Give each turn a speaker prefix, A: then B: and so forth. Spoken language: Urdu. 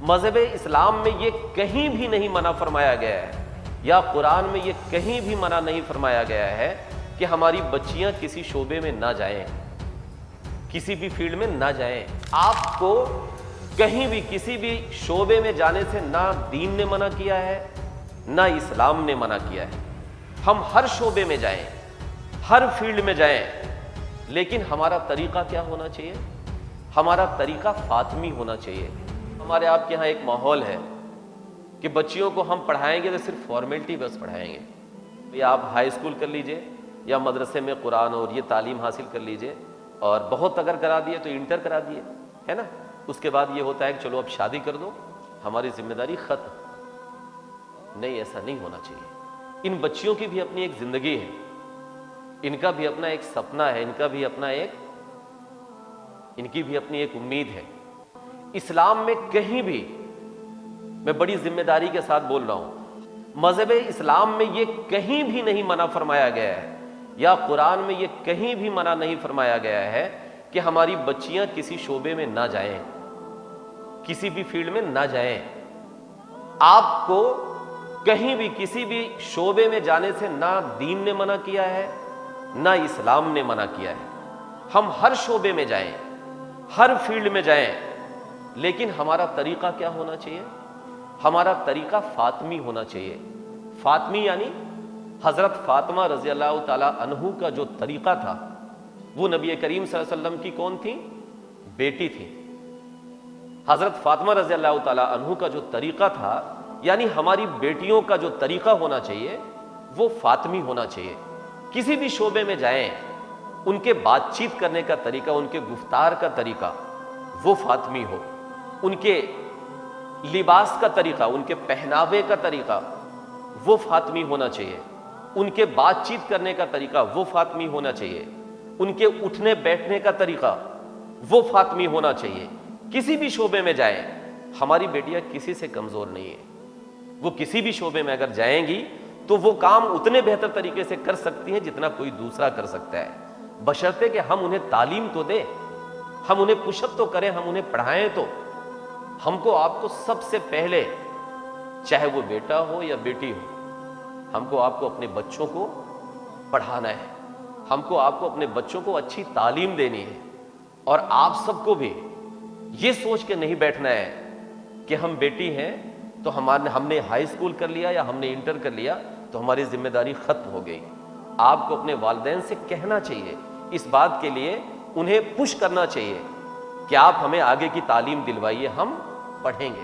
A: مذہب اسلام میں یہ کہیں بھی نہیں منع فرمایا گیا ہے یا قرآن میں یہ کہیں بھی منع نہیں فرمایا گیا ہے کہ ہماری بچیاں کسی شعبے میں نہ جائیں، کسی بھی فیلڈ میں نہ جائیں۔ آپ کو کہیں بھی کسی بھی شعبے میں جانے سے نہ دین نے منع کیا ہے نہ اسلام نے منع کیا ہے۔ ہم ہر شعبے میں جائیں، ہر فیلڈ میں جائیں، لیکن ہمارا طریقہ کیا ہونا چاہیے؟ ہمارا طریقہ فاطمی ہونا چاہیے۔ ہمارے آپ کے ہاں ایک ماحول ہے کہ بچیوں کو ہم پڑھائیں گے تو صرف فارمیلٹی بس پڑھائیں گے، یا آپ ہائی اسکول کر لیجئے یا مدرسے میں قرآن اور یہ تعلیم حاصل کر لیجئے، اور بہت اگر کرا دیے تو انٹر کرا دیے، ہے نا، اس کے بعد یہ ہوتا ہے کہ چلو اب شادی کر دو، ہماری ذمہ داری ختم۔ نہیں، ایسا نہیں ہونا چاہیے۔ ان بچیوں کی بھی اپنی ایک زندگی ہے، ان کا بھی اپنا ایک سپنا ہے، ان کی بھی اپنی ایک امید ہے۔ اسلام میں کہیں بھی، میں بڑی ذمہ داری کے ساتھ بول رہا ہوں، مذہب اسلام میں یہ کہیں بھی نہیں منع فرمایا گیا ہے یا قرآن میں یہ کہیں بھی منع نہیں فرمایا گیا ہے کہ ہماری بچیاں کسی شعبے میں نہ جائیں، کسی بھی فیلڈ میں نہ جائیں۔ آپ کو کہیں بھی کسی بھی شعبے میں جانے سے نہ دین نے منع کیا ہے نہ اسلام نے منع کیا ہے۔ ہم ہر شعبے میں جائیں، ہر فیلڈ میں جائیں، لیکن ہمارا طریقہ کیا ہونا چاہیے؟ ہمارا طریقہ فاطمی ہونا چاہیے۔ فاطمی یعنی حضرت فاطمہ رضی اللہ تعالیٰ عنہ کا جو طریقہ تھا، وہ نبی کریم صلی اللہ علیہ وسلم کی کون تھی؟ بیٹی تھی۔ حضرت فاطمہ رضی اللہ تعالیٰ عنہ کا جو طریقہ تھا، یعنی ہماری بیٹیوں کا جو طریقہ ہونا چاہیے وہ فاطمی ہونا چاہیے۔ کسی بھی شعبے میں جائیں، ان کے بات چیت کرنے کا طریقہ، ان کے گفتار کا طریقہ وہ فاطمی ہو، ان کے لباس کا طریقہ، ان کے پہناوے کا طریقہ وہ فاطمی ہونا چاہیے، ان کے بات چیت کرنے کا طریقہ وہ فاطمی ہونا چاہیے، ان کے اٹھنے بیٹھنے کا طریقہ وہ فاطمی ہونا چاہیے۔ کسی بھی شعبے میں جائیں، ہماری بیٹیاں کسی سے کمزور نہیں ہیں، وہ کسی بھی شعبے میں اگر جائیں گی تو وہ کام اتنے بہتر طریقے سے کر سکتی ہیں جتنا کوئی دوسرا کر سکتا ہے، بشرطے کہ ہم انہیں تعلیم تو دیں، ہم انہیں پش اپ تو کریں، ہم انہیں پڑھائیں تو۔ ہم کو آپ کو سب سے پہلے، چاہے وہ بیٹا ہو یا بیٹی ہو، ہم کو آپ کو اپنے بچوں کو پڑھانا ہے، ہم کو آپ کو اپنے بچوں کو اچھی تعلیم دینی ہے، اور آپ سب کو بھی یہ سوچ کے نہیں بیٹھنا ہے کہ ہم بیٹی ہیں تو ہم نے ہائی اسکول کر لیا یا ہم نے انٹر کر لیا تو ہماری ذمہ داری ختم ہو گئی۔ آپ کو اپنے والدین سے کہنا چاہیے، اس بات کے لیے انہیں پش کرنا چاہیے کہ آپ ہمیں آگے کی تعلیم دلوائیے، ہم پڑھیں گے۔